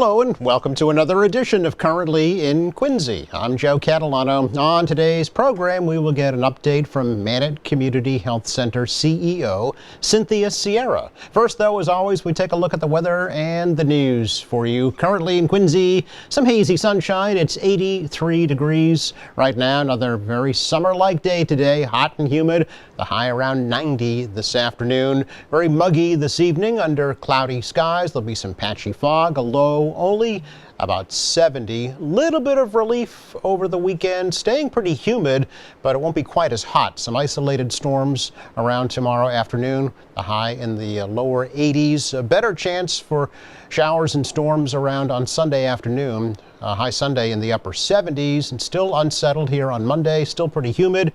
Hello and welcome to another edition of Currently in Quincy. I'm Joe Catalano. On today's program, we will get an update from Mannett Community Health Center CEO Cynthia Sierra. First, though, as always, we take a look at the weather and the news for you. Currently in Quincy, some hazy sunshine. It's 83 degrees right now. Another very summer-like day today, hot and humid. The high around 90 this afternoon. Very muggy this evening under cloudy skies. There'll be some patchy fog, a low only about 70. Little bit of relief over the weekend, staying pretty humid, but it won't be quite as hot. Some isolated storms around tomorrow afternoon, the high in the lower 80s. A better chance for showers and storms around on Sunday afternoon. High Sunday in the upper 70s, and still unsettled here on Monday, still pretty humid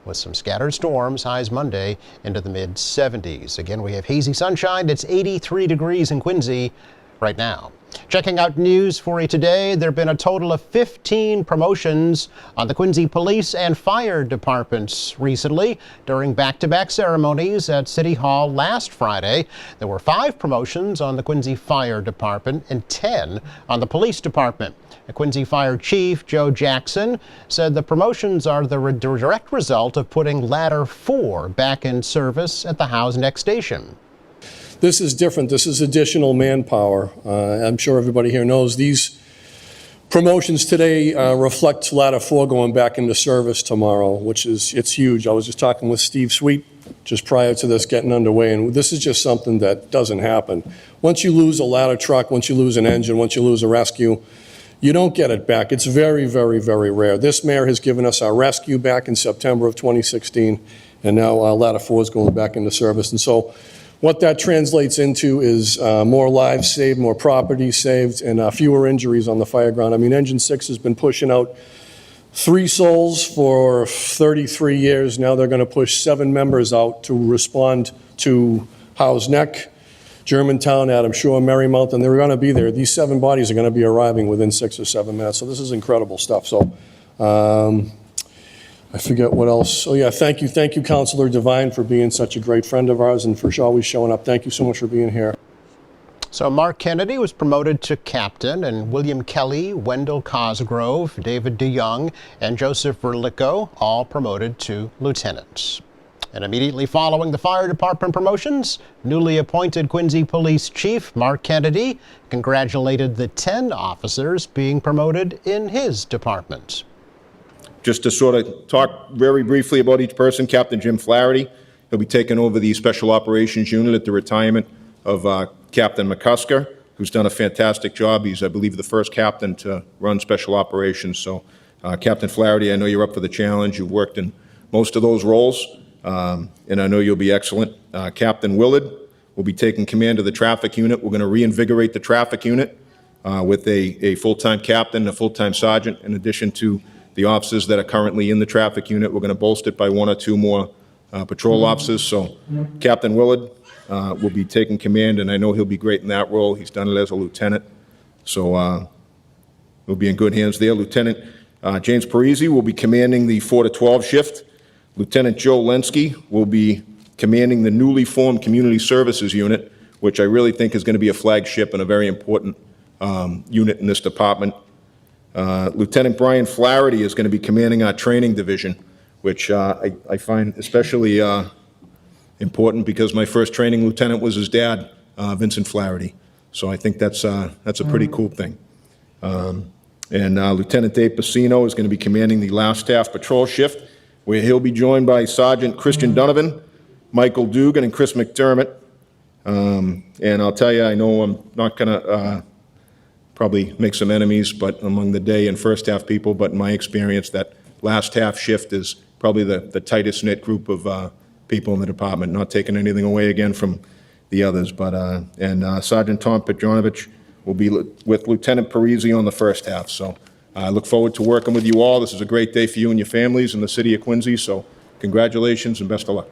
with some scattered storms, highs Monday into the mid 70s. Again, we have hazy sunshine. It's 83 degrees in Quincy right now. Checking out news for you today, there have been a total of 15 promotions on the Quincy Police and Fire Departments recently during back-to-back ceremonies at City Hall last Friday. There were 5 promotions on the Quincy Fire Department and 10 on the Police Department. The Quincy Fire Chief Joe Jackson said the promotions are the direct result of putting Ladder 4 back in service at the Howe's Neck Station. This is different. This is additional manpower. I'm sure everybody here knows these promotions today reflect Ladder 4 going back into service tomorrow, it's huge. I was just talking with Steve Sweet just prior to this getting underway, and this is just something that doesn't happen. Once you lose a ladder truck, once you lose an engine, once you lose a rescue, you don't get it back. It's very, very, very rare. This mayor has given us our rescue back in September of 2016, and now Ladder 4 is going back into service. And so what that translates into is more lives saved, more property saved, and fewer injuries on the fire ground. I mean, Engine 6 has been pushing out 3 souls for 33 years. Now they're going to push 7 members out to respond to Howe's Neck, Germantown, Adam Shore, Marymount, and they're going to be there. These 7 bodies are going to be arriving within 6 or 7 minutes. So this is incredible stuff. So I forget what else. Oh yeah, thank you, Councilor Devine, for being such a great friend of ours and for always showing up. Thank you so much for being here. So Mark Kennedy was promoted to captain, and William Kelly, Wendell Cosgrove, David DeYoung, and Joseph Verlicko all promoted to lieutenants. And immediately following the fire department promotions, newly appointed Quincy Police Chief Mark Kennedy congratulated the 10 officers being promoted in his department. Just to sort of talk very briefly about each person, Captain Jim Flaherty, he'll be taking over the Special Operations Unit at the retirement of Captain McCusker, who's done a fantastic job. He's, I believe, the first captain to run Special Operations. So, Captain Flaherty, I know you're up for the challenge. You've worked in most of those roles. And I know you'll be excellent. Captain Willard will be taking command of the traffic unit. We're going to reinvigorate the traffic unit with a full-time captain, a full-time sergeant, in addition to the officers that are currently in the traffic unit. We're going to bolster it by 1 or 2 more patrol officers. So Captain Willard will be taking command, and I know he'll be great in that role. He's done it as a lieutenant. So we'll be in good hands there. Lieutenant James Parisi will be commanding the 4 to 12 shift. Lieutenant Joe Lenski will be commanding the newly formed Community Services Unit, which I really think is going to be a flagship and a very important unit in this department. Lieutenant Brian Flaherty is going to be commanding our training division, which I find especially important because my first training lieutenant was his dad, Vincent Flaherty. So I think that's a pretty cool thing. And Lieutenant Dave Pacino is going to be commanding the last staff patrol shift, where he'll be joined by Sergeant Christian Donovan, Michael Dugan, and Chris McDermott. And I'll tell you, I know I'm not going to probably make some enemies, but among the day and first half people, but in my experience, that last half shift is probably the tightest knit group of people in the department, not taking anything away again from the others. But and Sergeant Tom Petronovich will be with Lieutenant Parisi on the first half. So I look forward to working with you all. This is a great day for you and your families in the city of Quincy, so congratulations and best of luck.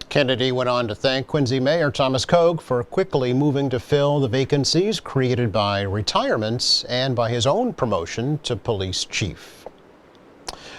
Kennedy went on to thank Quincy Mayor Thomas Koch for quickly moving to fill the vacancies created by retirements and by his own promotion to police chief.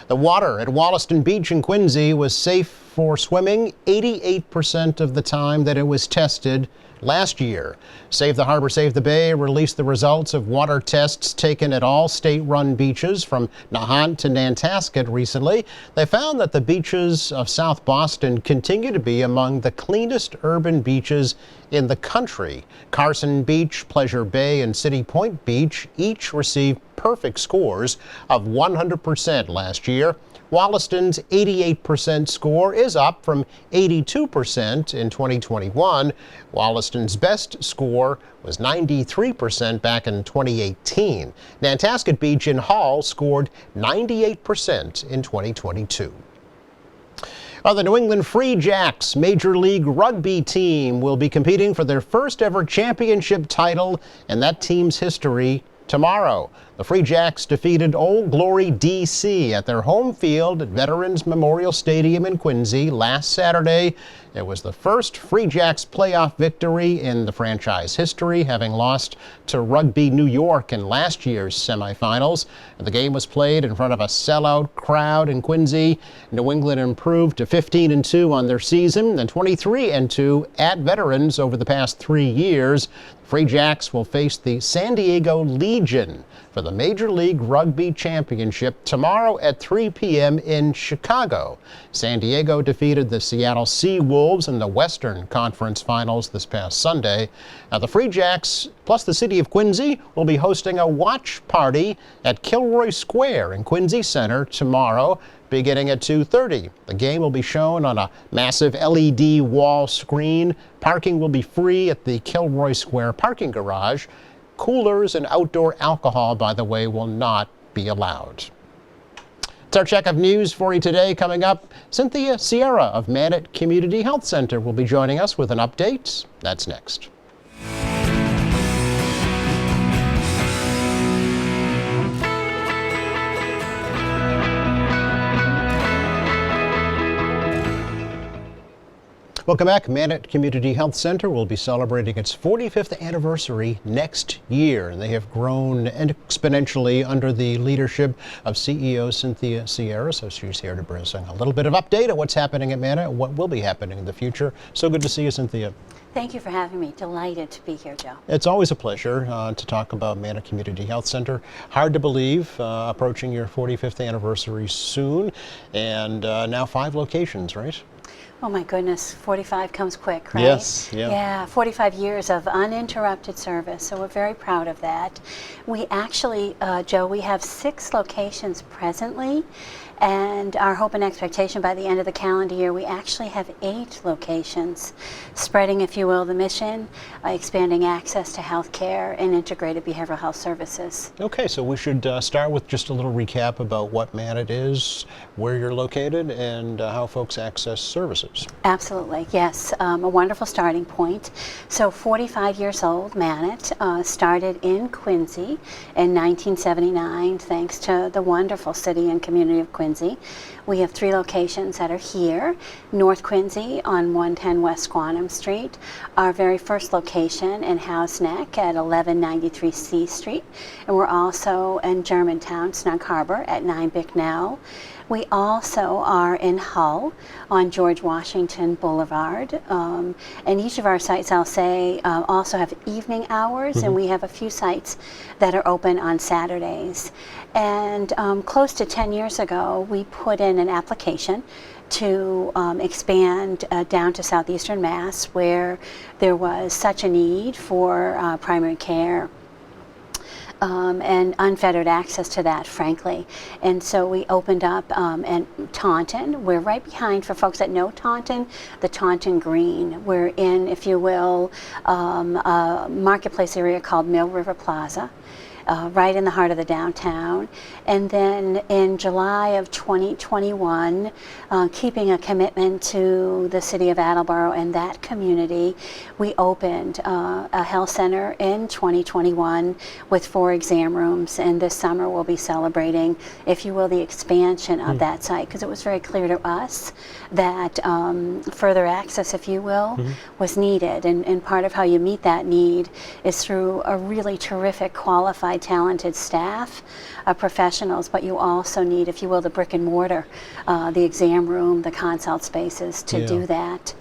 The water at Wollaston Beach in Quincy was safe for swimming 88% of the time that it was tested last year. Save the Harbor, Save the Bay released the results of water tests taken at all state-run beaches from Nahant to Nantasket recently. They found that the beaches of South Boston continue to be among the cleanest urban beaches in the country. Carson Beach, Pleasure Bay, and City Point Beach each received perfect scores of 100% last year. Wollaston's 88% score is up from 82% in 2021. Wollaston's best score was 93% back in 2018. Nantasket Beach in Hull scored 98% in 2022. The New England Free Jacks Major League Rugby team will be competing for their first ever championship title in that team's history tomorrow. The Free Jacks defeated Old Glory DC at their home field at Veterans Memorial Stadium in Quincy last Saturday. It was the first Free Jacks playoff victory in the franchise history, having lost to Rugby New York in last year's semifinals. The game was played in front of a sellout crowd in Quincy. New England improved to 15-2 on their season and 23-2 at Veterans over the past 3 years. Free Jacks will face the San Diego Legion for the Major League Rugby Championship tomorrow at 3 p.m. in Chicago. San Diego defeated the Seattle Seawolves in the Western Conference Finals this past Sunday. The Free Jacks plus the city of Quincy will be hosting a watch party at Kilroy Square in Quincy Center tomorrow, beginning at 2:30. The game will be shown on a massive LED wall screen. Parking will be free at the Kilroy Square parking garage. Coolers and outdoor alcohol, by the way, will not be allowed. It's our check of news for you today. Coming up, Cynthia Sierra of Mannett Community Health Center will be joining us with an update. That's next. Welcome back. Mannett Community Health Center will be celebrating its 45th anniversary next year, and they have grown exponentially under the leadership of CEO Cynthia Sierra. So she's here to bring us a little bit of update on what's happening at Mannett and what will be happening in the future. So good to see you, Cynthia. Thank you for having me. Delighted to be here, Joe. It's always a pleasure to talk about Mannett Community Health Center. Hard to believe, approaching your 45th anniversary soon, and now 5 locations, right? Oh my goodness, 45 comes quick, right? Yes, yeah. Yeah, 45 years of uninterrupted service, so we're very proud of that. We actually, Joe, we have 6 locations presently, and our hope and expectation by the end of the calendar year, we actually have 8 locations, spreading, if you will, the mission, expanding access to health care and integrated behavioral health services. Okay, so we should start with just a little recap about what Mannett is, where you're located, and how folks access services. Absolutely, yes, a wonderful starting point. So 45 years old, Mannett started in Quincy in 1979, thanks to the wonderful city and community of Quincy. We have 3 locations that are here. North Quincy on 110 West Squantum Street. Our very first location in House Neck at 1193 C Street. And we're also in Germantown, Snug Harbor at 9 Bicknell. We also are in Hull on George Washington Boulevard. And each of our sites, I'll say, also have evening hours, and we have a few sites that are open on Saturdays. And close to 10 years ago, we put in an application to expand down to southeastern Mass, where there was such a need for primary care. And unfettered access to that, frankly. And so we opened up in Taunton. We're right behind, for folks that know Taunton, the Taunton Green. We're in, if you will, a marketplace area called Mill River Plaza. Right in the heart of the downtown. And then in July of 2021, keeping a commitment to the city of Attleboro and that community, we opened a health center in 2021 with 4 exam rooms, and this summer we'll be celebrating, if you will, the expansion of that site, because it was very clear to us that further access, if you will, was needed, and part of how you meet that need is through a really terrific, qualified qualified, talented staff of professionals, but you also need, if you will, the brick and mortar, the exam room, the consult spaces to do that.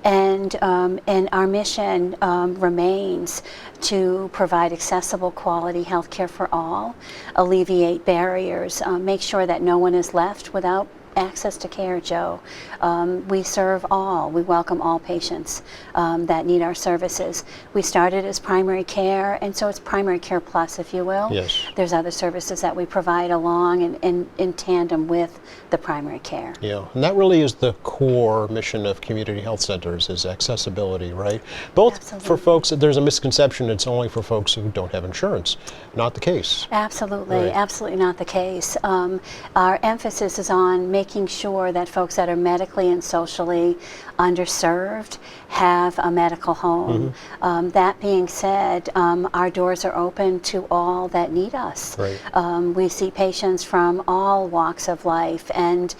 And our mission remains to provide accessible, quality health care for all, alleviate barriers, make sure that no one is left without access to care, Joe. We serve all. We welcome all patients that need our services. We started as primary care, and so it's primary care plus, if you will. Yes. There's other services that we provide along and in tandem with the primary care. Yeah, and that really is the core mission of community health centers, is accessibility, right? Both Absolutely. for folks, there's a misconception it's only for folks who don't have insurance. Not the case. Absolutely, Right. absolutely not the case. Our emphasis is on making sure that folks that are medically and socially underserved have a medical home. That being said, our doors are open to all that need us. Right. We see patients from all walks of life, and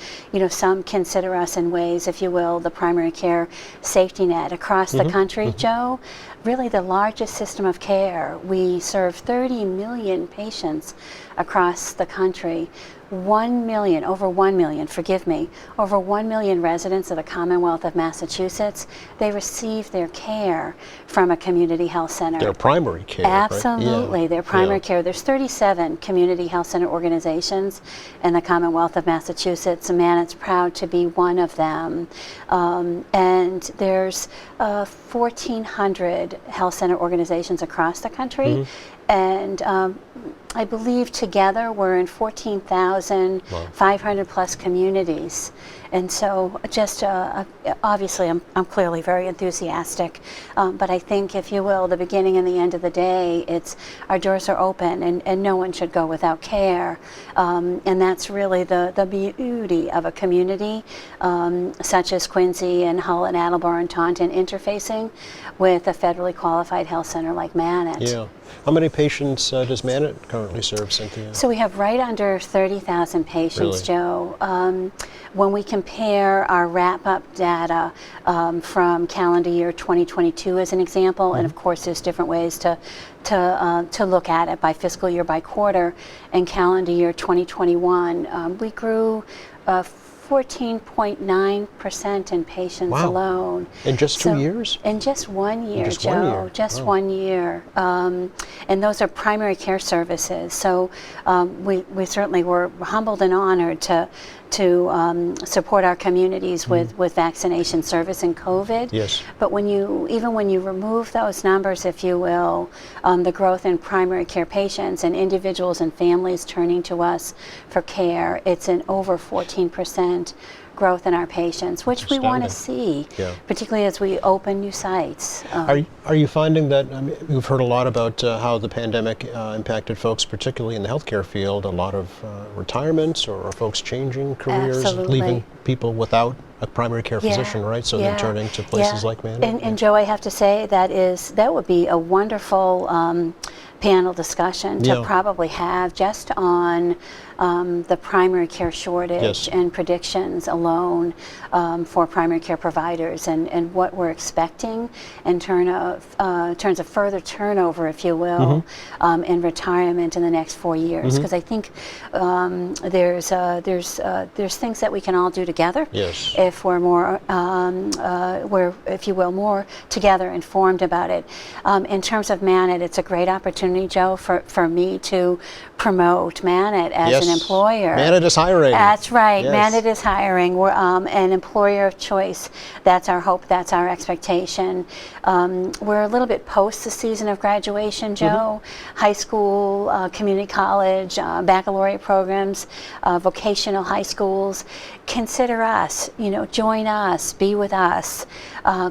some consider us in ways, if you will, the primary care safety net across the country, Joe. Really the largest system of care. We serve 30 million patients across the country. 1 million, over 1 million, forgive me, over 1 million residents of the Commonwealth of Massachusetts, they receive their care from a community health center. Their primary care, right? Absolutely, Yeah. their primary Yeah. care. There's 37 community health center organizations in the Commonwealth of Massachusetts. Manet's proud to be one of them. And there's 1,400 health center organizations across the country. And I believe together we're in 14,500 plus communities. And so just obviously I'm clearly very enthusiastic, but I think, if you will, the beginning and the end of the day, it's our doors are open and no one should go without care. And that's really the beauty of a community such as Quincy and Hull and Attleboro and Taunton interfacing with a federally qualified health center like Manet. Yeah. How many patients does Manet currently serve, Cynthia? So we have right under 30,000 patients, Really? Joe. When we compare our wrap-up data from calendar year 2022 as an example, and of course there's different ways to look at it by fiscal year, by quarter, and calendar year 2021, we grew 14.9% in patients Wow. alone. In just 2 So- years? In just 1 year, just Joe. 1 year. Just Wow. 1 year. And those are primary care services. So we certainly were humbled and honored to support our communities with vaccination service in COVID. Yes. But even when you remove those numbers, if you will, the growth in primary care patients and individuals and families turning to us for care, it's an over 14% growth in our patients, which we want to Astounding. see, Yeah. particularly as we open new sites. Are you finding that, we've heard a lot about how the pandemic impacted folks, particularly in the healthcare field, a lot of retirements or folks changing careers, Absolutely. leaving people without a primary care Yeah, physician, right? So yeah, they're turning to places yeah. like Manet? And Joe, I have to say that would be a wonderful panel discussion to Yeah. probably have just on the primary care shortage Yes. and predictions alone for primary care providers, and what we're expecting in terms of further turnover, if you will, in retirement in the next 4 years. Because I think there's things that we can all do together. Yes. If we're more, if you will, more together informed about it. In terms of Manet, it's a great opportunity, Joe, for me to promote Manet as Yes. an employer. Manet is hiring. That's right. Yes. Manet is hiring. We're an employer of choice. That's our hope. That's our expectation. We're a little bit post the season of graduation, Joe. High school, community college, baccalaureate programs, vocational high schools. Consider us. Join us. Be with us.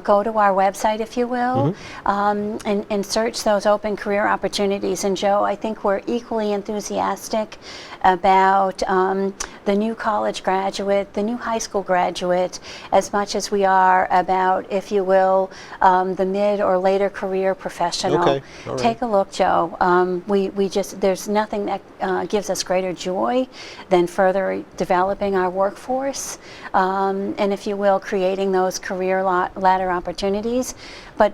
Go to our website, if you will, and search those open career opportunities. And Joe, I think we're equally enthusiastic about the new college graduate, the new high school graduate, as much as we are about, if you will, the mid or later career professional. Okay, all right. Take a look, Joe. There's nothing that gives us greater joy than further developing our workforce, and, if you will, creating those career ladder opportunities. But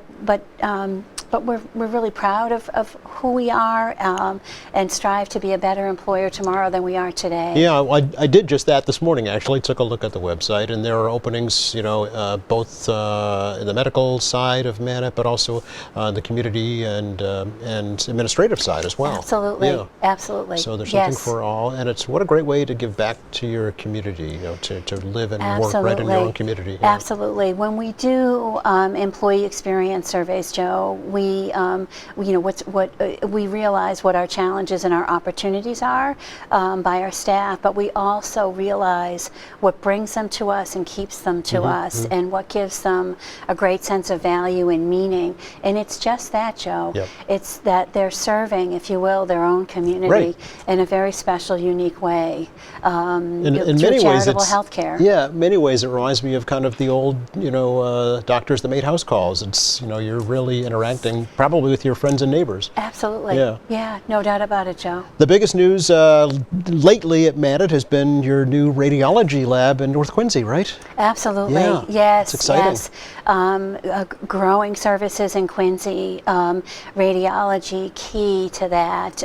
but we're really proud of who we are, and strive to be a better employer tomorrow than we are today. Yeah, I did just that this morning, actually. Took a look at the website, and there are openings, both in the medical side of Mannett, but also the community and administrative side as well. Absolutely, Yeah. absolutely. So there's something Yes. for all, and it's what a great way to give back to your community, to live and work right in your own community. Yeah. Absolutely. When we do employee experience surveys, Joe, we we realize what our challenges and our opportunities are by our staff, but we also realize what brings them to us and keeps them to us, and what gives them a great sense of value and meaning. And it's just that, Joe. Yep. It's that they're serving, if you will, their own community Right. in a very special, unique way. In through many ways, charitable it's health care. Yeah, in many ways, it reminds me of kind of the old, doctors that made house calls. It's you're really interacting probably with your friends and neighbors. Absolutely. Yeah. Yeah, no doubt about it, Joe. The biggest news lately at Mannett has been your new radiology lab in North Quincy, right? Absolutely. Yeah, Yes. it's exciting. Yes. Growing services in Quincy, radiology key to that.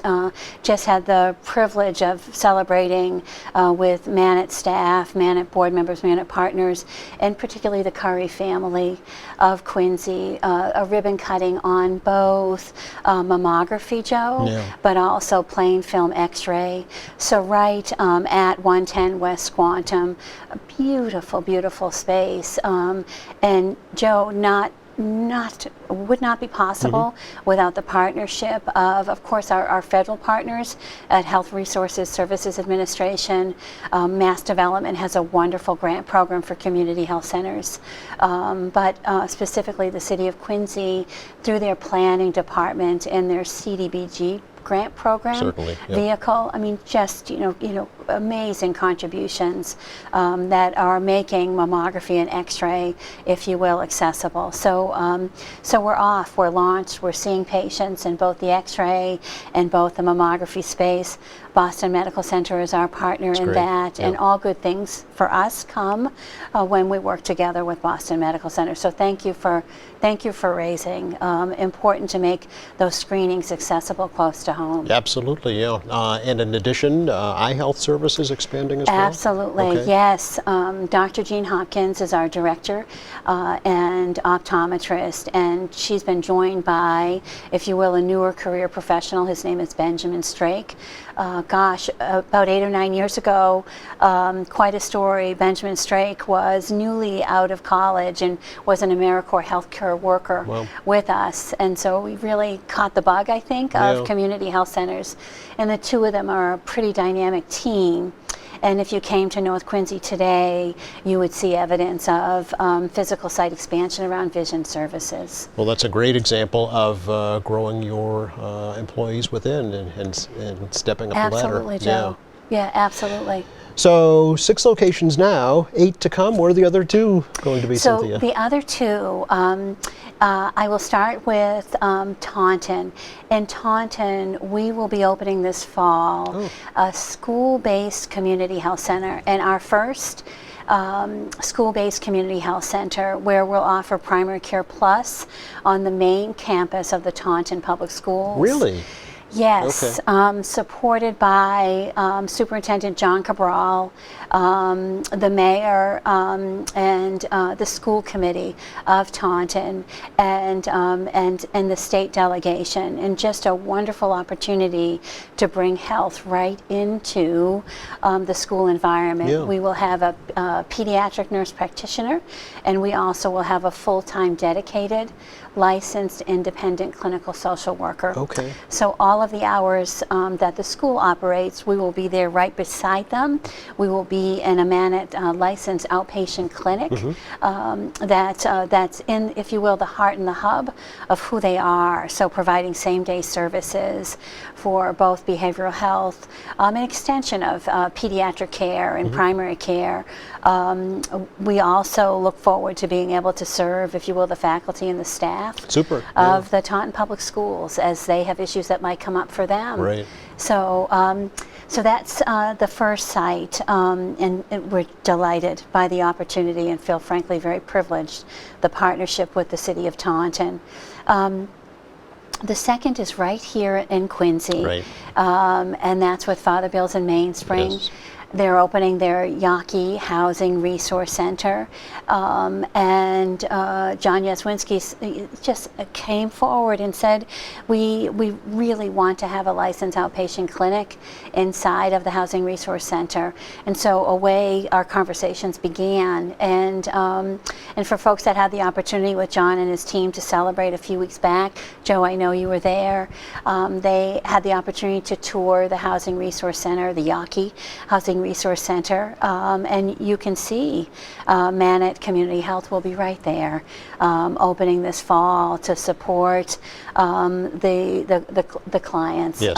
Just had the privilege of celebrating with Mannett staff, Mannett board members, Mannett partners, and particularly the Curry family of Quincy. A ribbon cutting on both mammography, Joe, Yeah. but also plain film X-ray. So right at 110 West Quantum, a beautiful, beautiful space. And Joe, would not be possible without the partnership of course, our federal partners at Health Resources Services Administration. Mass Development has a wonderful grant program for community health centers, but specifically the City of Quincy through their planning department and their CDBG grant program Certainly, yeah. vehicle. I mean, just amazing contributions that are making mammography and X-ray, if you will, accessible. So, so we're off. We're launched. We're seeing patients in both the X-ray and both the mammography space. Boston Medical Center is our partner in great, that, yeah. and all good things for us come when we work together with Boston Medical Center. So thank you for raising. Important to make those screenings accessible close to home. Absolutely, yeah. And in addition, eye health services expanding as well? Absolutely, Okay. yes. Dr. Jean Hopkins is our director and optometrist, and she's been joined by, if you will, a newer career professional. His name is Benjamin Strake. About 8 or 9 years ago, quite a story. Benjamin Strake was newly out of college and was an AmeriCorps healthcare worker Wow. with us. And so we really caught the bug, I think, of Yeah. community health centers. And the two of them are a pretty dynamic team. And if you came to North Quincy today, you would see evidence of physical site expansion around vision services. Well, that's a great example of growing your employees within and stepping up the ladder. Absolutely, Joe. Yeah, absolutely. So 6 locations now, 8 to come. Where are the other 2 going to be, So Cynthia? the other 2, I will start with Taunton. In Taunton, we will be opening this fall a school-based community health center, and our first school-based community health center where we'll offer primary care plus on the main campus of the Taunton Public Schools. Really? Yes, Okay. supported by Superintendent John Cabral, the mayor, and the school committee of Taunton, and the state delegation, and just a wonderful opportunity to bring health right into the school environment. Yeah. We will have a pediatric nurse practitioner, and we also will have a full-time dedicated licensed independent clinical social worker. Okay. So all of the hours that the school operates, we will be there right beside them. We will be in a Mannett licensed outpatient clinic that's in, if you will, the heart and the hub of who they are. So providing same-day services for both behavioral health, an extension of pediatric care and primary care. We also look forward to being able to serve, if you will, the faculty and the staff Super. of the Taunton Public Schools as they have issues that might come up for them. Right. So, so that's the first site, and we're delighted by the opportunity and feel frankly very privileged, the partnership with the City of Taunton. The second is right here in Quincy, Right. and that's with Father Bill's in Mainspring. Yes. They're opening their Yawkey Housing Resource Center, and John Yaswinski just came forward and said, we really want to have a licensed outpatient clinic inside of the Housing Resource Center. And so away our conversations began, and for folks that had the opportunity with John and his team to celebrate a few weeks back, Joe, I know you were there, they had the opportunity to tour the Housing Resource Center, the Yawkey Housing Resource Center, and you can see Mannett Community Health will be right there, opening this fall to support the clients Yes.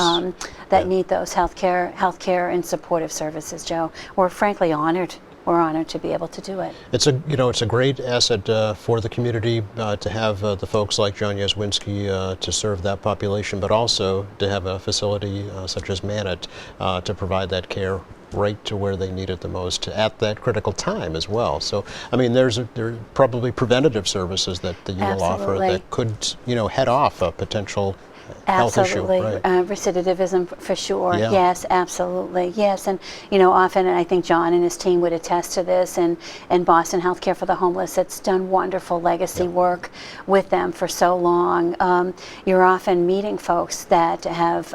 that need those healthcare and supportive services. Joe, we're frankly honored. We're honored to be able to do it. It's a great asset for the community to have the folks like John Yaswinski to serve that population, but also to have a facility such as Mannett to provide that care right to where they need it the most at that critical time as well. So, I mean, there are probably preventative services that you will offer Absolutely. that could, head off a potential health issue. Absolutely. Right. Recidivism for sure. Yeah. Yes, absolutely. Yes, and often, and I think John and his team would attest to this, and Boston Healthcare for the Homeless, it's done wonderful legacy work with them for so long. You're often meeting folks that have,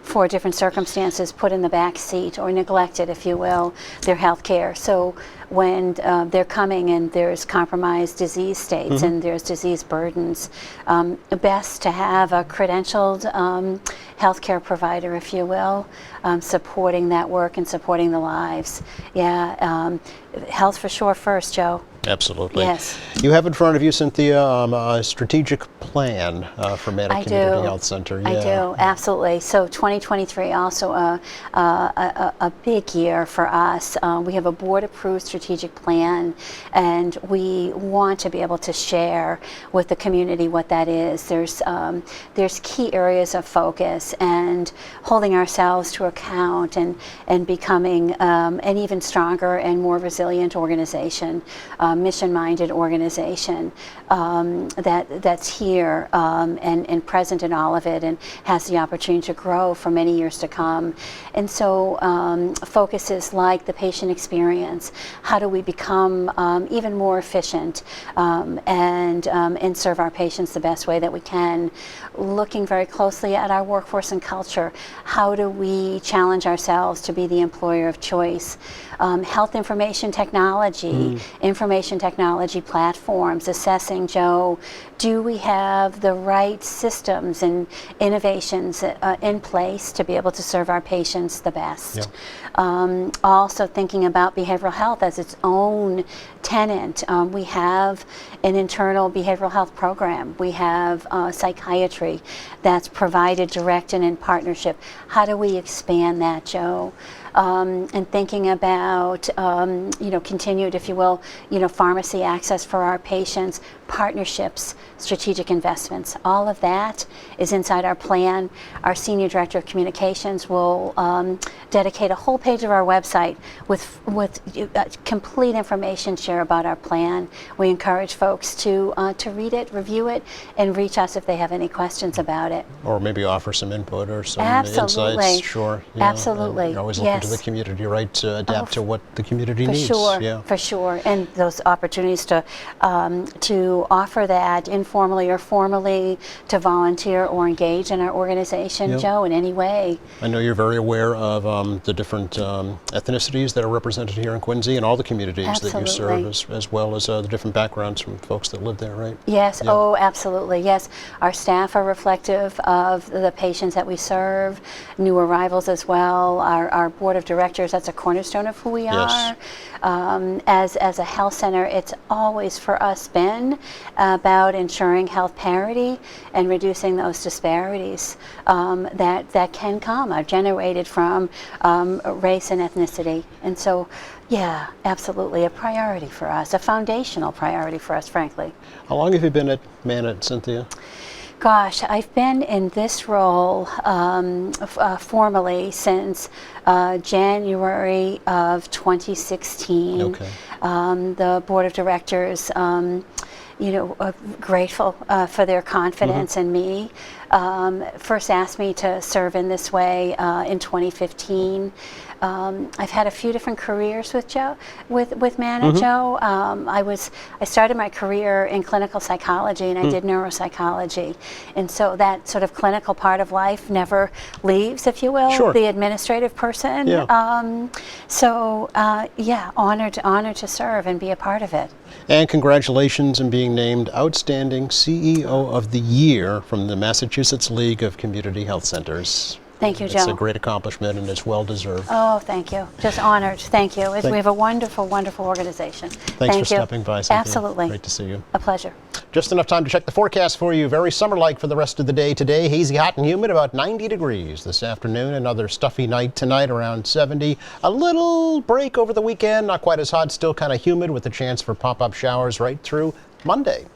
for different circumstances, put in the back seat or neglected, if you will, their health care. So when they're coming and there's compromised disease states and there's disease burdens, best to have a credentialed healthcare provider, if you will, supporting that work and supporting the lives. Yeah, health for sure first, Joe. Absolutely. Yes. You have in front of you, Cynthia, a strategic plan for Mannett I Community do. Health Center. I do, absolutely. So 2023 also a big year for us. We have a board-approved strategic plan, and we want to be able to share with the community what that is. There's key areas of focus, and holding ourselves to account, and becoming an even stronger and more resilient organization. Mission-minded organization that's here and present in all of it, and has the opportunity to grow for many years to come. And so focuses like the patient experience. How do we become even more efficient and serve our patients the best way that we can? Looking very closely at our workforce and culture. How do we challenge ourselves to be the employer of choice? Health information technology, information technology platforms, assessing, Joe, do we have the right systems and innovations in place to be able to serve our patients the best? Yeah. Also thinking about behavioral health as its own tenant. We have an internal behavioral health program. We have psychiatry that's provided direct and in partnership. How do we expand that, Joe? And thinking about, continued, if you will, pharmacy access for our patients, partnerships, strategic investments. All of that is inside our plan. Our Senior Director of Communications will dedicate a whole page of our website with complete information share about our plan. We encourage folks to read it, review it, and reach us if they have any questions about it. Or maybe offer some input or some Absolutely. insights. Sure. Absolutely. You're always looking Yes. to the community, right, to adapt to what the community For needs. sure, Yeah. for sure, and those opportunities to offer that informally or formally, to volunteer or engage in our organization, Yep. Joe, in any way. I know you're very aware of the different ethnicities that are represented here in Quincy and all the communities that you serve, Absolutely. as well as the different backgrounds from folks that live there, right? Yes, Yeah. oh, absolutely, yes. Our staff are reflective of the patients that we serve, new arrivals as well. Our board of directors, that's a cornerstone of who we Yes. are. As a health center, it's always for us been about ensuring health parity and reducing those disparities that can come, are generated from race and ethnicity. And so, yeah, absolutely a priority for us, a foundational priority for us, frankly. How long have you been at Mannett, Cynthia? Gosh, I've been in this role formally since January of 2016. Okay. The board of directors, grateful for their confidence in me. first asked me to serve in this way in 2015. I've had a few different careers with Joe, with Manet Joe. I started my career in clinical psychology, and I did neuropsychology, and so that sort of clinical part of life never leaves, if you will, Sure. the administrative person. Yeah. Yeah, honored to serve and be a part of it. And congratulations on being named Outstanding CEO of the Year from the Massachusetts League of Community Health Centers. Thank you, It's a Joe. great accomplishment, and it's well deserved. Oh, thank you. Just honored. Thank you. We have a wonderful, wonderful organization. Thanks Thank for you. stopping by, Cynthia. Absolutely. Great to see you. A pleasure. Just enough time to check the forecast for you. Very summer-like for the rest of the day today. Hazy, hot, and humid, about 90 degrees this afternoon. Another stuffy night tonight, around 70. A little break over the weekend, not quite as hot, still kind of humid with a chance for pop-up showers right through Monday.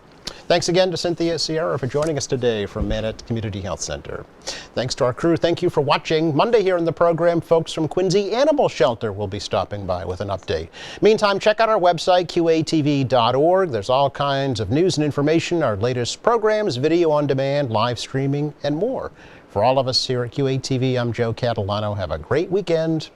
Thanks again to Cynthia Sierra for joining us today from Manet Community Health Center. Thanks to our crew. Thank you for watching. Monday here in the program, folks from Quincy Animal Shelter will be stopping by with an update. Meantime, check out our website, qatv.org. There's all kinds of news and information, our latest programs, video on demand, live streaming, and more. For all of us here at QATV, I'm Joe Catalano. Have a great weekend